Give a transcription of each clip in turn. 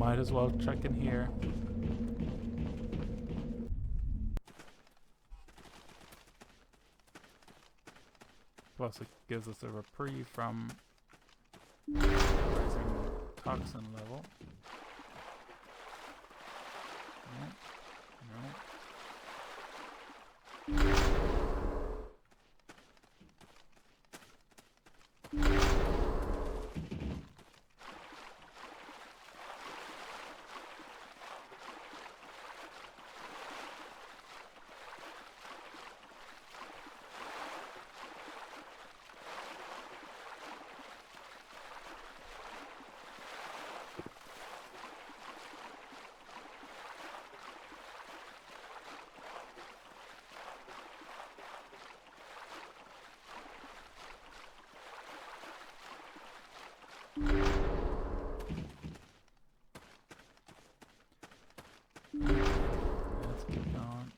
might as well check in here. Plus it gives us a reprieve from rising toxin level. No. Let's keep going.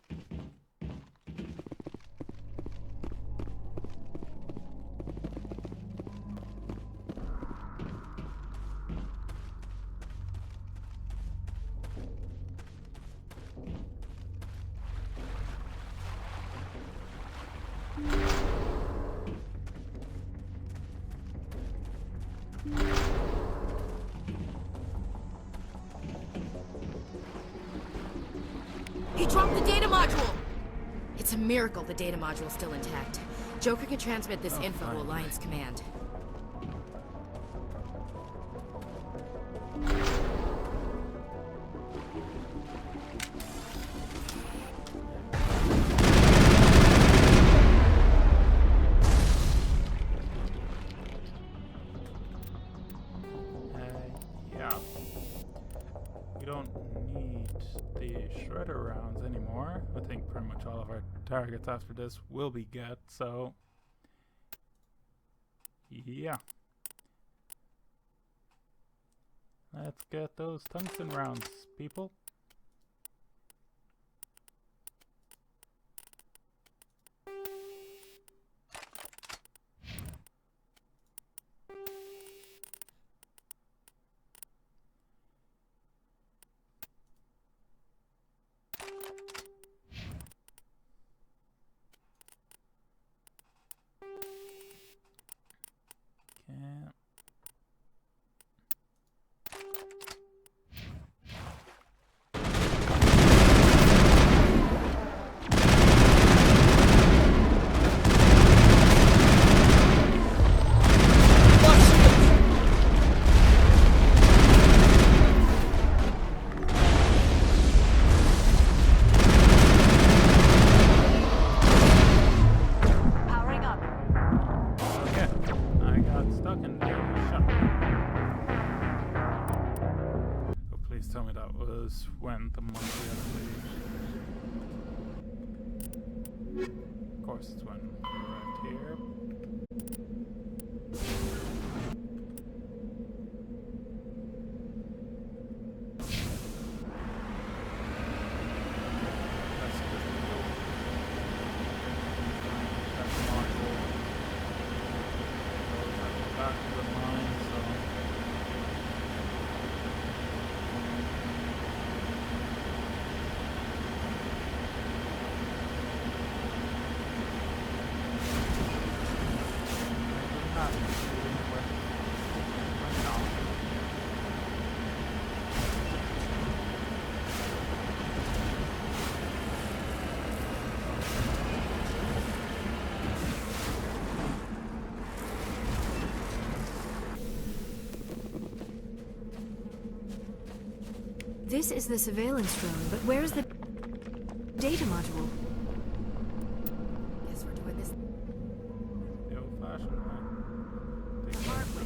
He dropped the data module! It's a miracle the data module's still intact. Joker can transmit this info to Alliance Command. Yeah. We don't need the shredder rounds anymore. I think pretty much all of our targets after this will be get, so yeah. Let's get those tungsten rounds, people. Tell me that was when the monthly actually... Of course it's when we arrived here. This is the surveillance drone, but where's the data module? Guess we're doing this the old-fashioned way. the hard way.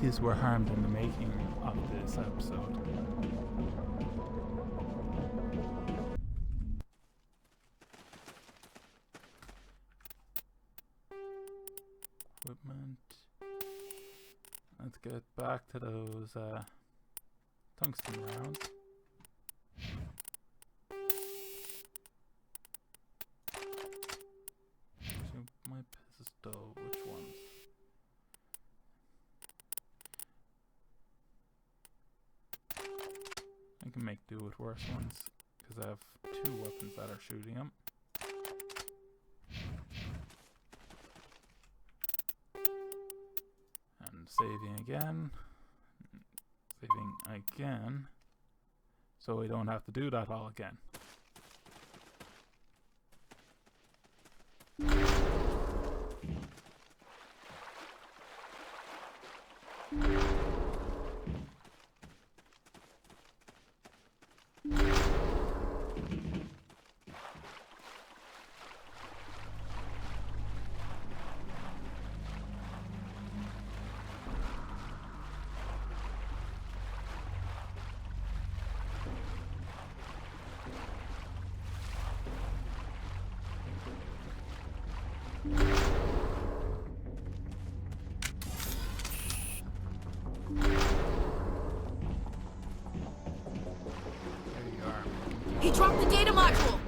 species were harmed in the making of this episode. Equipment. Let's get back to those tungsten rounds. Actually, my pistol, which ones? I can make do with worse ones because I have 2 weapons that are shooting them. And saving again. Saving again. So we don't have to do that all again. He dropped the data module!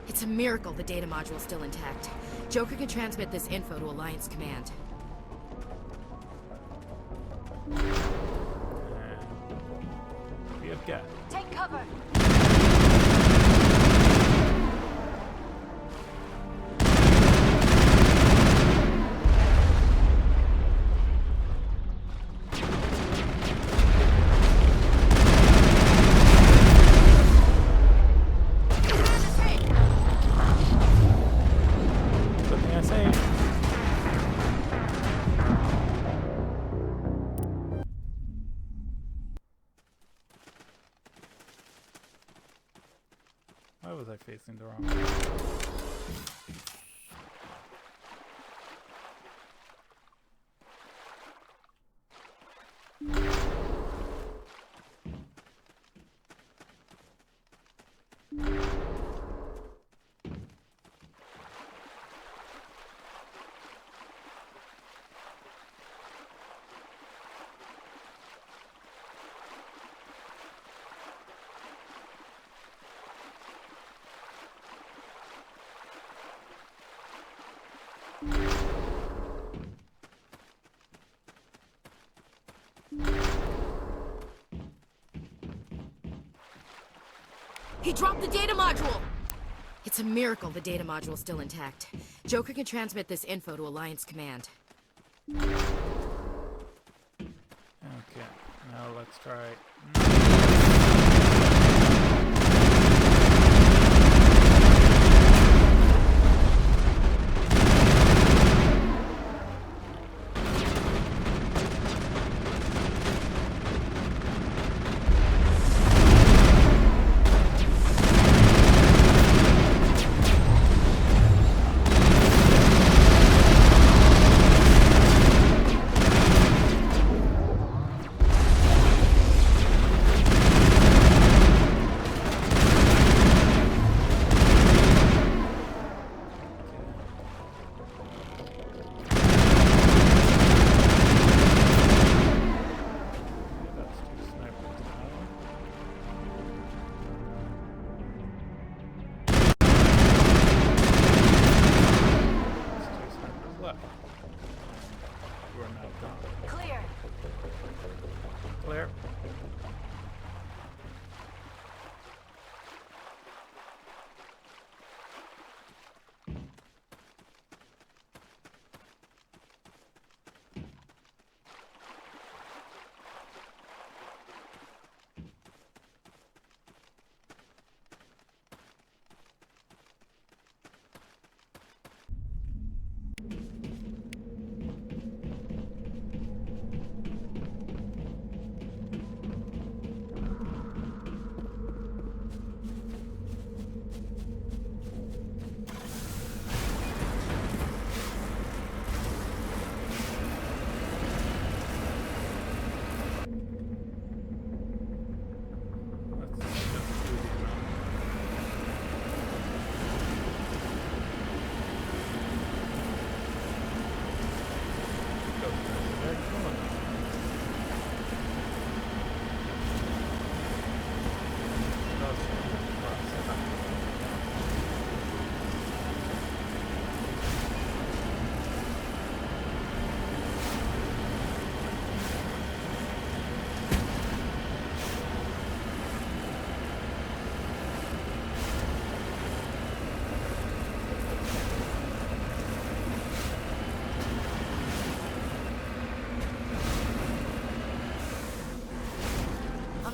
It's a miracle the data module's still intact. Joker can transmit this info to Alliance Command. We have got. Take cover. Why was I facing the wrong way? He dropped the data module! It's a miracle the data module's still intact. Joker can transmit this info to Alliance Command. Okay, now let's try.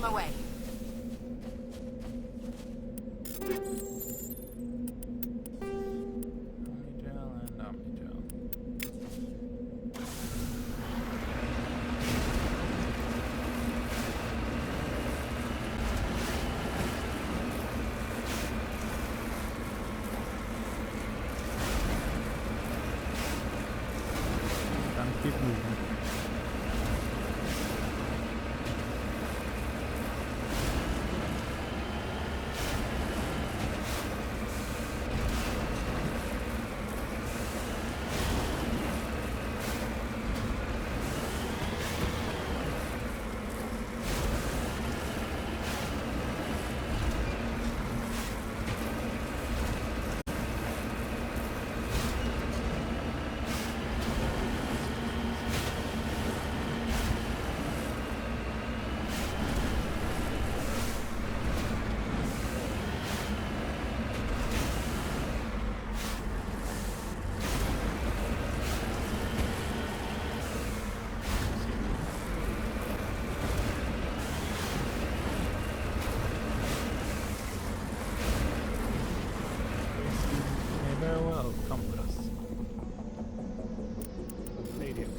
my way. Omnigel and Omnigel. Time to keep moving. May very well come with us. Stadium.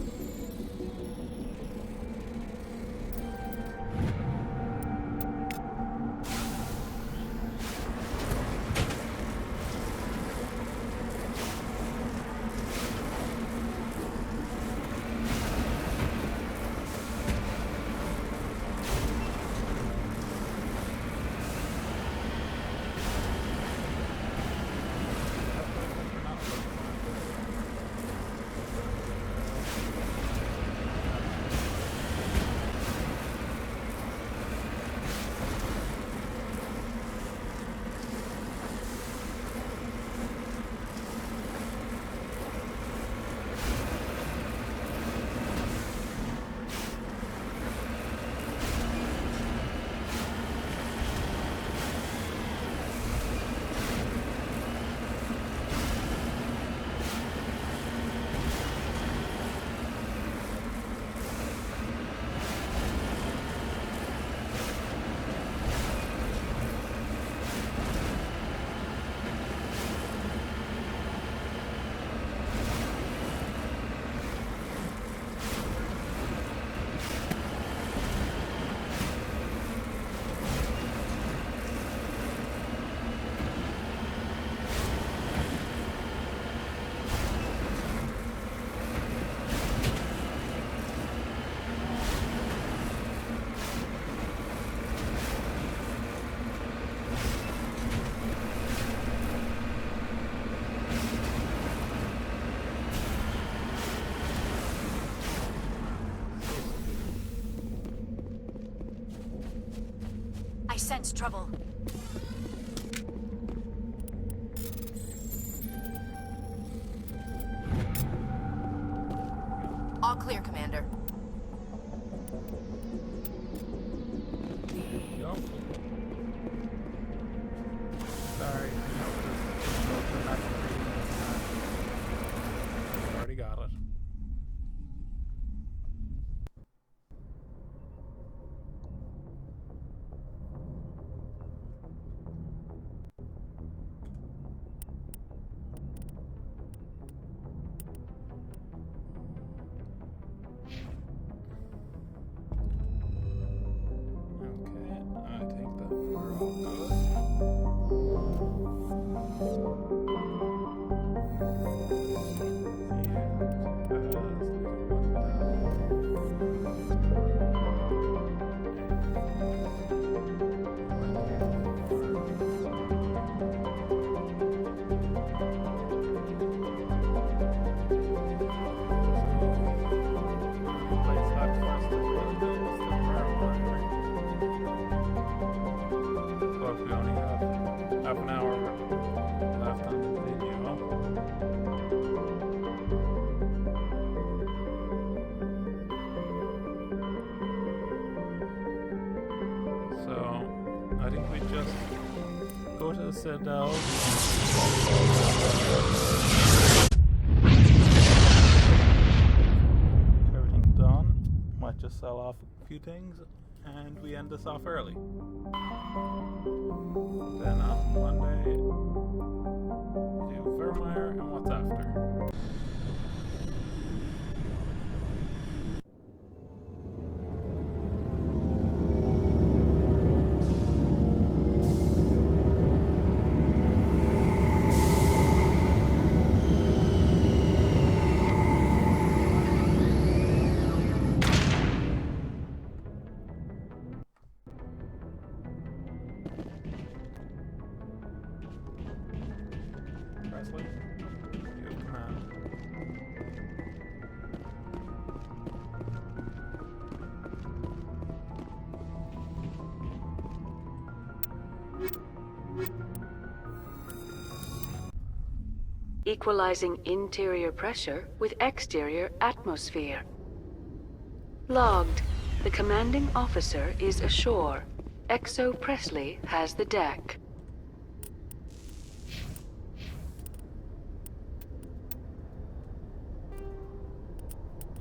I sense trouble. All clear, Commander. Yup. Sorry. Already got it. I think we just go to the Citadel. Everything done. Might just sell off a few things and we end this off early. Then on Monday, we do Vermeer and what's after. Presley, you have command. Equalizing interior pressure with exterior atmosphere. Logged. The commanding officer is ashore. Exo Presley has the deck.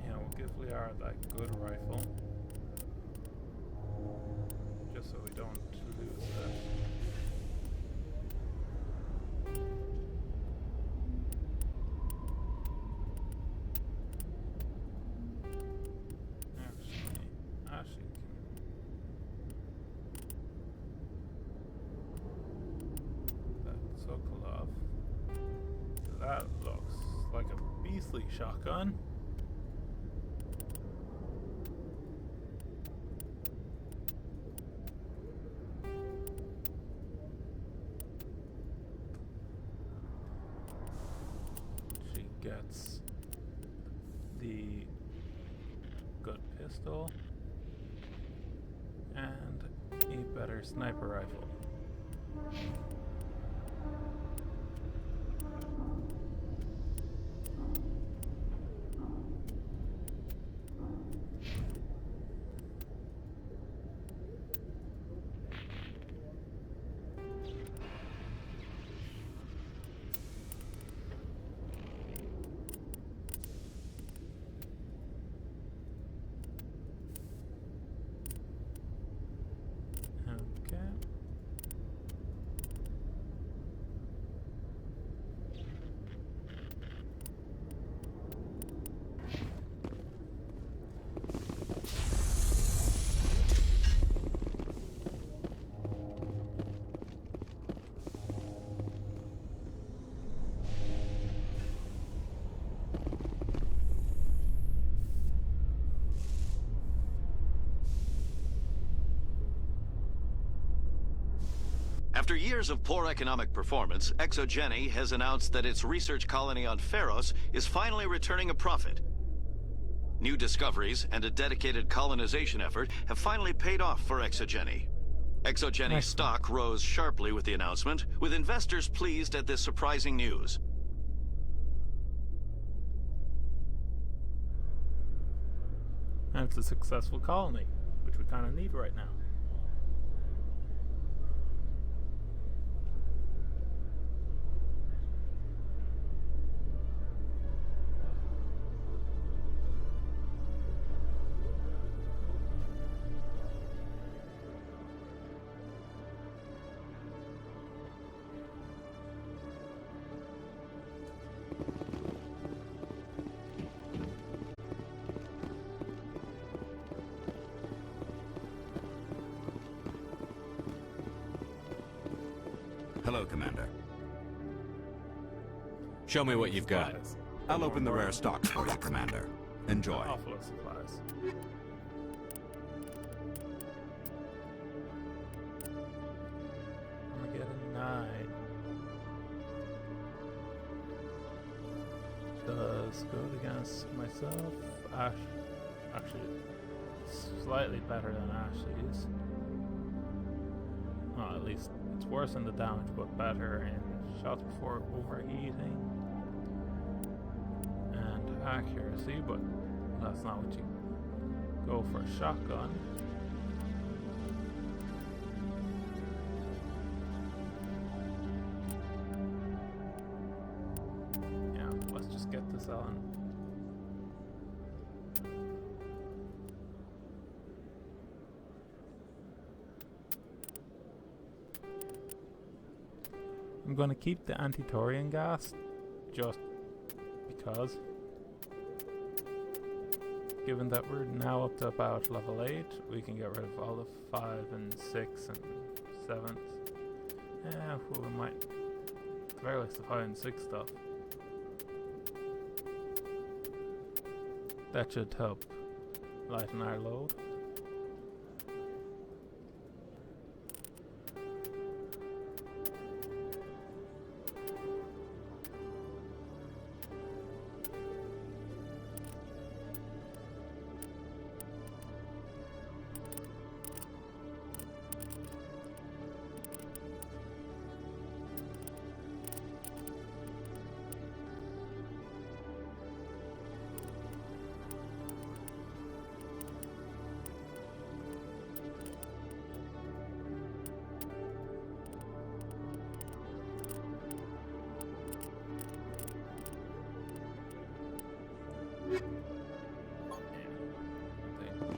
Yeah, we'll give Liara that good rifle. Just so we don't lose that. Ashley can... That Sokolov. That looks like a beastly shotgun. She gets the good pistol and a better sniper rifle. Okay. After years of poor economic performance, ExoGeni has announced that its research colony on Pharos is finally returning a profit. New discoveries and a dedicated colonization effort have finally paid off for ExoGeni. ExoGeni's stock rose sharply with the announcement, with investors pleased at this surprising news. And it's a successful colony, which we kind of need right now. Hello, Commander. Show me what you've got. Supplies. I'll open the rare stock for you, Commander. Enjoy. Awful of supplies. I'm gonna get a 9. Does good against myself. Ash, actually, slightly better than Ashley's. Well, at least it's worse in the damage, but better in shots before overheating and accuracy. But that's not what you go for a shotgun. Yeah, let's just get this on. I'm going to keep the Anti-Taurian gas, just because. Given that we're now up to about level 8, we can get rid of all the 5 and 6 and 7s. Yeah, well, we might. At the very least, the 5 and 6 stuff. That should help lighten our load.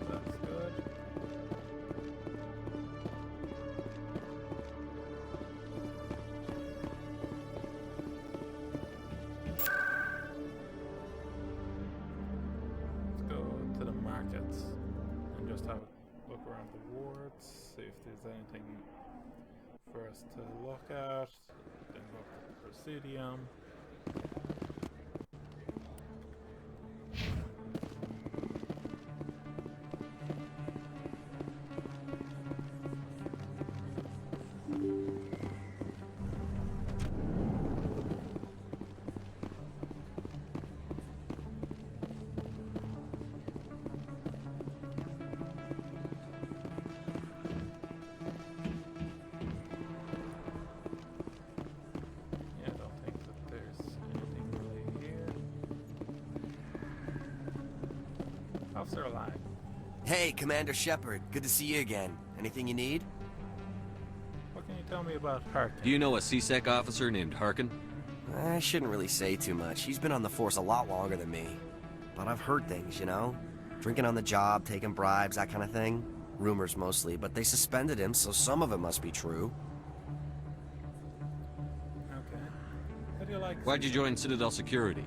That's good. Let's go to the markets and just have a look around the wards, see if there's anything for us to look at. Then go up to the Presidium. Officer alive. Hey, Commander Shepard. Good to see you again. Anything you need? What can you tell me about Harkin? Do you know a CSEC officer named Harkin? I shouldn't really say too much. He's been on the force a lot longer than me. But I've heard things, you know? Drinking on the job, taking bribes, that kind of thing. Rumors mostly, but they suspended him, so some of it must be true. Okay. How do you like? Why'd you join Citadel Security?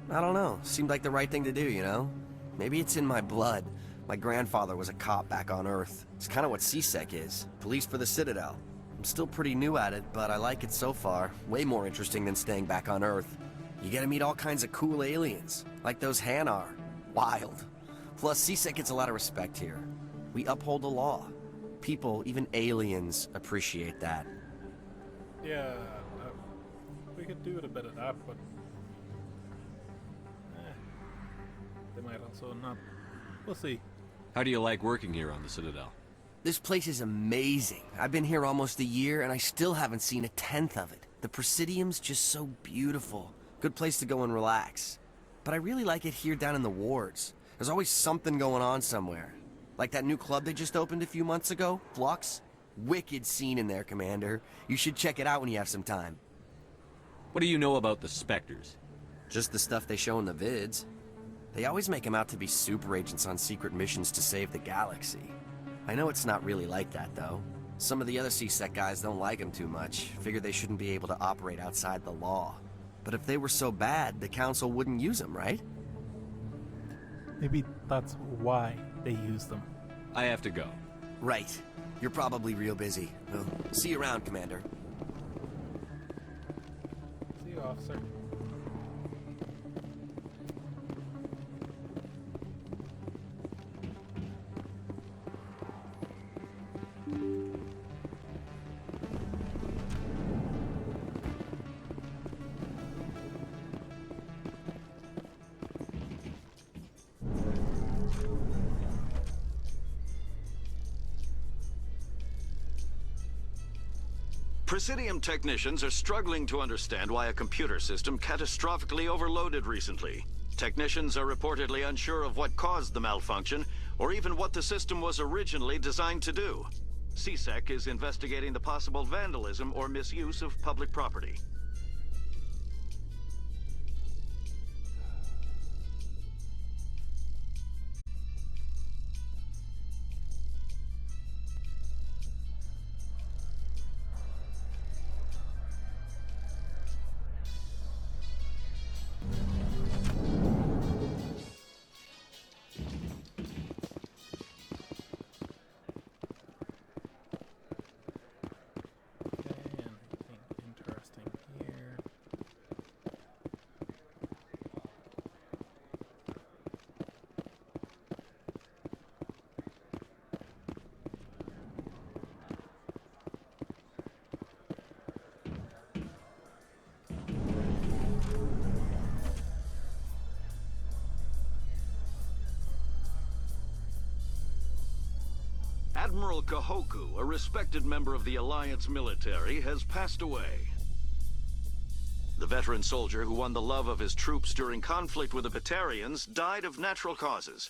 I don't know. Seemed like the right thing to do, you know? Maybe it's in my blood. My grandfather was a cop back on Earth. It's kind of what CSEC is. Police for the Citadel. I'm still pretty new at it, but I like it so far. Way more interesting than staying back on Earth. You get to meet all kinds of cool aliens, like those Hanar. Wild. Plus, CSEC gets a lot of respect here. We uphold the law. People, even aliens, appreciate that. Yeah, we could do with a bit of that, but they might also not. We'll see. How do you like working here on the Citadel? This place is amazing. I've been here almost a year, and I still haven't seen a tenth of it. The Presidium's just so beautiful. Good place to go and relax. But I really like it here down in the wards. There's always something going on somewhere. Like that new club they just opened a few months ago, Flux. Wicked scene in there, Commander. You should check it out when you have some time. What do you know about the Spectres? Just the stuff they show in the vids. They always make them out to be super agents on secret missions to save the galaxy. I know it's not really like that, though. Some of the other CSEC guys don't like them too much, figure they shouldn't be able to operate outside the law. But if they were so bad, the Council wouldn't use them, right? Maybe that's why they use them. I have to go. Right. You're probably real busy. Well, see you around, Commander. See you, officer. Presidium technicians are struggling to understand why a computer system catastrophically overloaded recently. Technicians are reportedly unsure of what caused the malfunction, or even what the system was originally designed to do. CSEC is investigating the possible vandalism or misuse of public property. Admiral Kahoku, a respected member of the Alliance military, has passed away. The veteran soldier who won the love of his troops during conflict with the Batarians died of natural causes.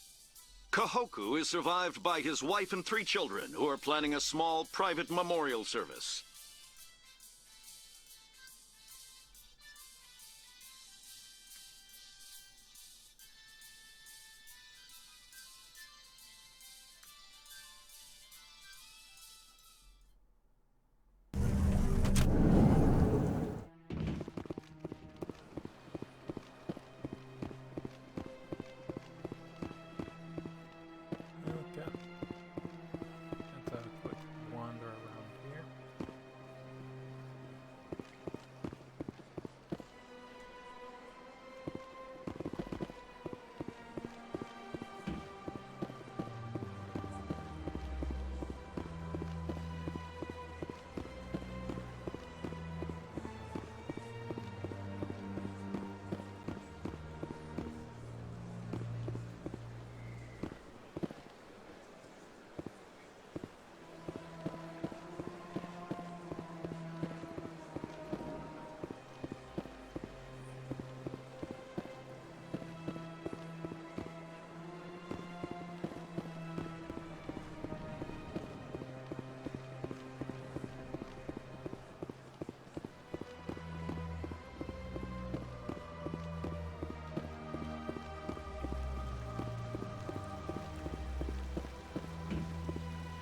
Kahoku is survived by his wife and 3 children, who are planning a small private memorial service. Okay. Let's have a quick wander around here.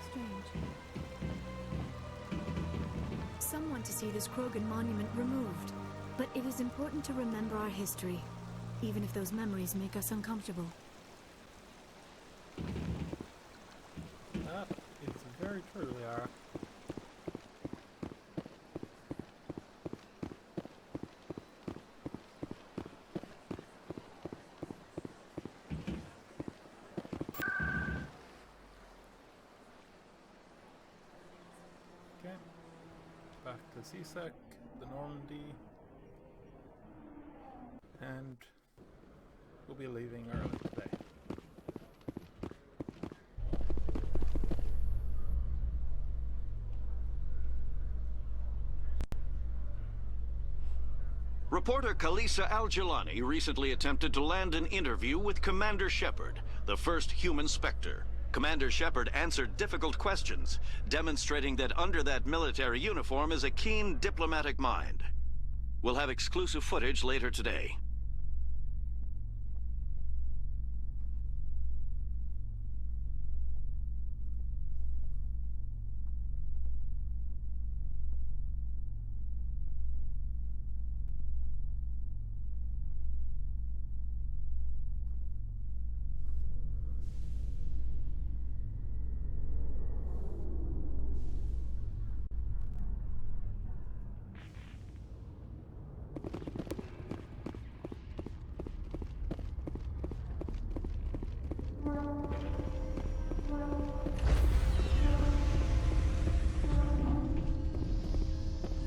Strange. Some want to see this Krogan monument removed, but it is important to remember our history, even if those memories make us uncomfortable. That is very true, Liara. Okay. Back to CSEC, the Normandy. And we'll be leaving early today. Reporter Kalisa Al-Jilani recently attempted to land an interview with Commander Shepard, the first human Spectre. Commander Shepard answered difficult questions, demonstrating that under that military uniform is a keen diplomatic mind. We'll have exclusive footage later today.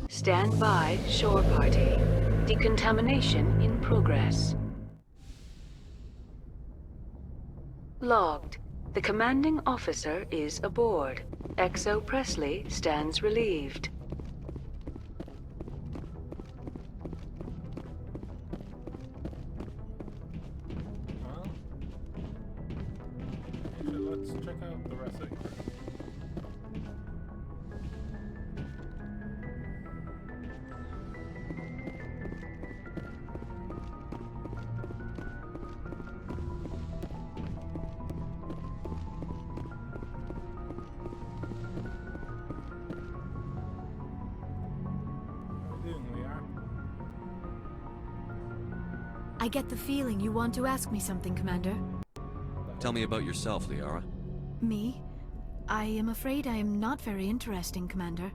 Stand by, shore party. Decontamination in progress. Logged. The commanding officer is aboard. XO Presley stands relieved. Well, actually, let's check out the rest of the crew. How are we doing, Liara? I get the feeling you want to ask me something, Commander. Tell me about yourself, Liara. Me? I am afraid I am not very interesting, Commander.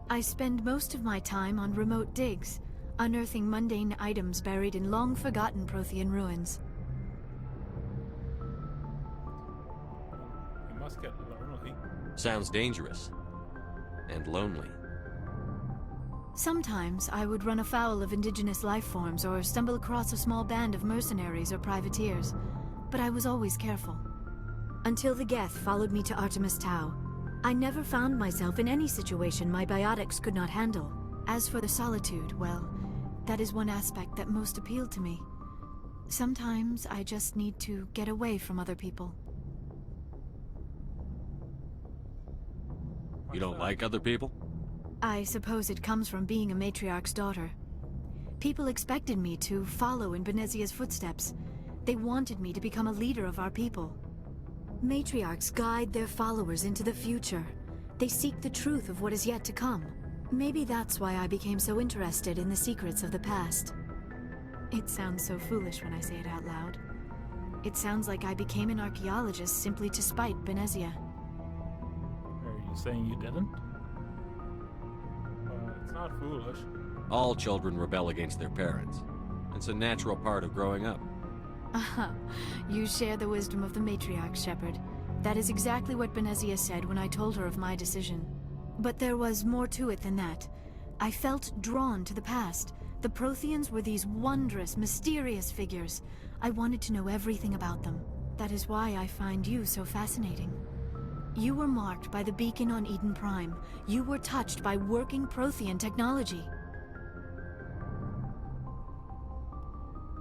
I spend most of my time on remote digs, unearthing mundane items buried in long-forgotten Prothean ruins. You must get lonely. Sounds dangerous. And lonely. Sometimes I would run afoul of indigenous life forms or stumble across a small band of mercenaries or privateers, but I was always careful. Until the Geth followed me to Artemis Tau. I never found myself in any situation my biotics could not handle. As for the solitude, well, that is one aspect that most appealed to me. Sometimes I just need to get away from other people. You don't like other people? I suppose it comes from being a matriarch's daughter. People expected me to follow in Benezia's footsteps. They wanted me to become a leader of our people. Matriarchs guide their followers into the future. They seek the truth of what is yet to come. Maybe that's why I became so interested in the secrets of the past. It sounds so foolish when I say it out loud. It sounds like I became an archaeologist simply to spite Benezia. Are you saying you didn't? It's not foolish. All children rebel against their parents. It's a natural part of growing up. You share the wisdom of the matriarch, Shepard. That is exactly what Benezia said when I told her of my decision. But there was more to it than that. I felt drawn to the past. The Protheans were these wondrous, mysterious figures. I wanted to know everything about them. That is why I find you so fascinating. You were marked by the beacon on Eden Prime. You were touched by working Prothean technology.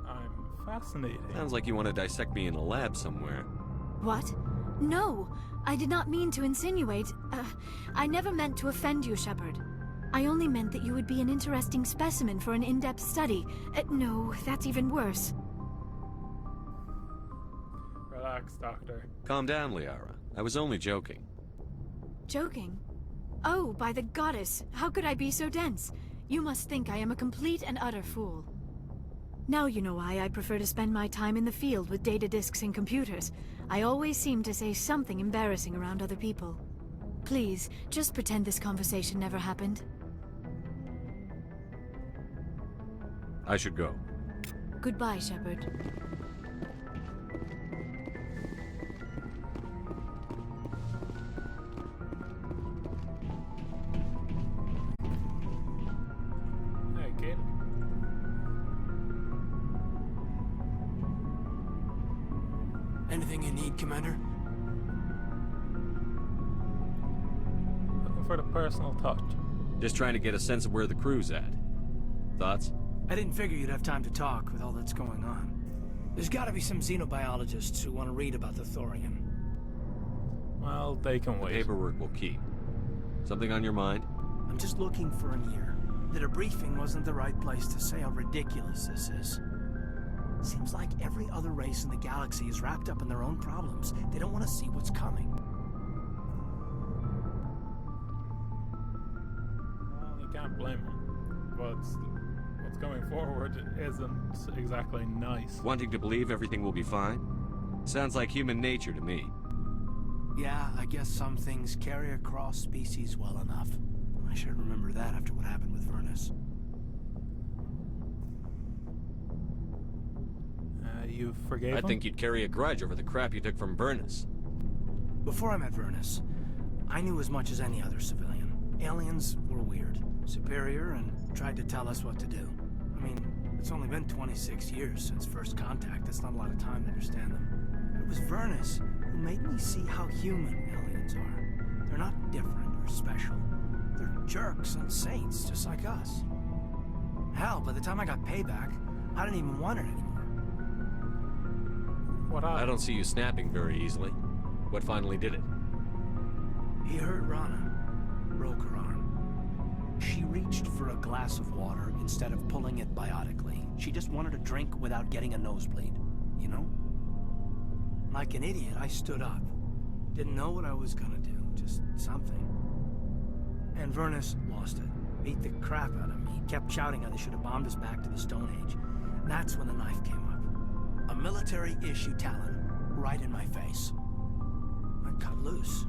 I'm fascinating. Sounds like you want to dissect me in a lab somewhere. What? No! I did not mean to insinuate. I never meant to offend you, Shepard. I only meant that you would be an interesting specimen for an in-depth study. No, that's even worse. Relax, Doctor. Calm down, Liara. I was only joking. Joking? Oh, by the goddess, how could I be so dense? You must think I am a complete and utter fool. Now you know why I prefer to spend my time in the field with data disks and computers. I always seem to say something embarrassing around other people. Please, just pretend this conversation never happened. I should go. Goodbye, Shepard. Hey, kid. Anything you need, Commander? Looking for the personal touch. Just trying to get a sense of where the crew's at. Thoughts? I didn't figure you'd have time to talk with all that's going on. There's gotta be some xenobiologists who want to read about the Thorian. Well, they can The wait. paperwork will keep. Something on your mind? I'm just looking for an ear. The debriefing wasn't the right place to say how ridiculous this is. Seems like every other race in the galaxy is wrapped up in their own problems. They don't want to see what's coming. Well, you can't blame them. But what's going forward isn't exactly nice. Wanting to believe everything will be fine? Sounds like human nature to me. Yeah, I guess some things carry across species well enough. I should remember that after what happened with Vernus. You forgave I him? think you'd carry a grudge over the crap you took from Burnus. Before I met Vernus, I knew as much as any other civilian. Aliens were weird, superior, and tried to tell us what to do. I mean, it's only been 26 years since first contact. That's not a lot of time to understand them. It was Vernus who made me see how human aliens are. They're not different or special. They're jerks and saints, just like us. Hell, by the time I got payback, I didn't even want it anymore. What I don't see you snapping very easily. What finally did it? He hurt Rana, broke her arm. She reached for a glass of water instead of pulling it biotically. She just wanted a drink without getting a nosebleed, you know? Like an idiot, I stood up. Didn't know what I was gonna do, just something. And Vernus lost it. Beat the crap out of me. Kept shouting how they should have bombed us back to the Stone Age. That's when the knife came up. A military-issue Talon, right in my face. I cut loose.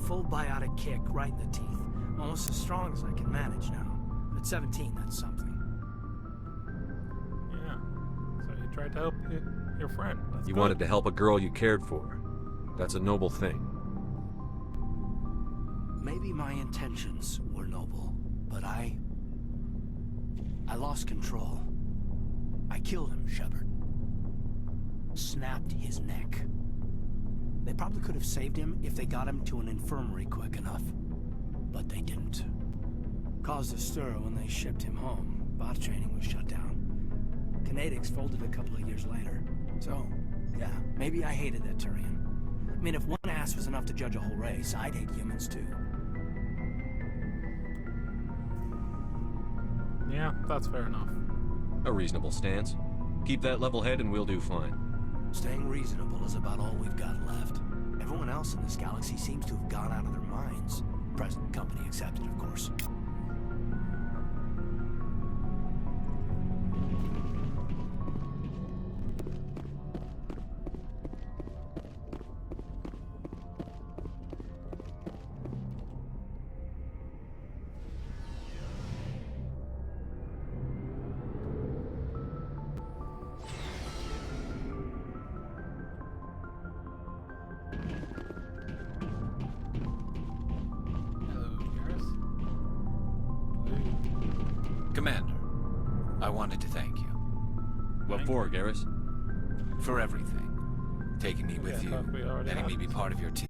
Full biotic kick right in the teeth. Almost as strong as I can manage now. At 17, that's something. Yeah. So you tried to help your friend. That's You good. wanted to help a girl you cared for. That's a noble thing. Maybe my intentions were noble, but I lost control. I killed him, Shepard. Snapped his neck. They probably could have saved him if they got him to an infirmary quick enough. But they didn't. Caused a stir when they shipped him home. Bot training was shut down. Kinetics folded a couple of years later. So, yeah, maybe I hated that Turian. I mean, if one ass was enough to judge a whole race, I'd hate humans too. Yeah, that's fair enough. A reasonable stance. Keep that level head and we'll do fine. Staying reasonable is about all we've got left. Everyone else in this galaxy seems to have gone out of their minds. Present company accepted, of course. Commander, I wanted to thank you. What for, Garrus? For everything. Taking me with Yeah, you, I thought we already letting me had be this. part of your team.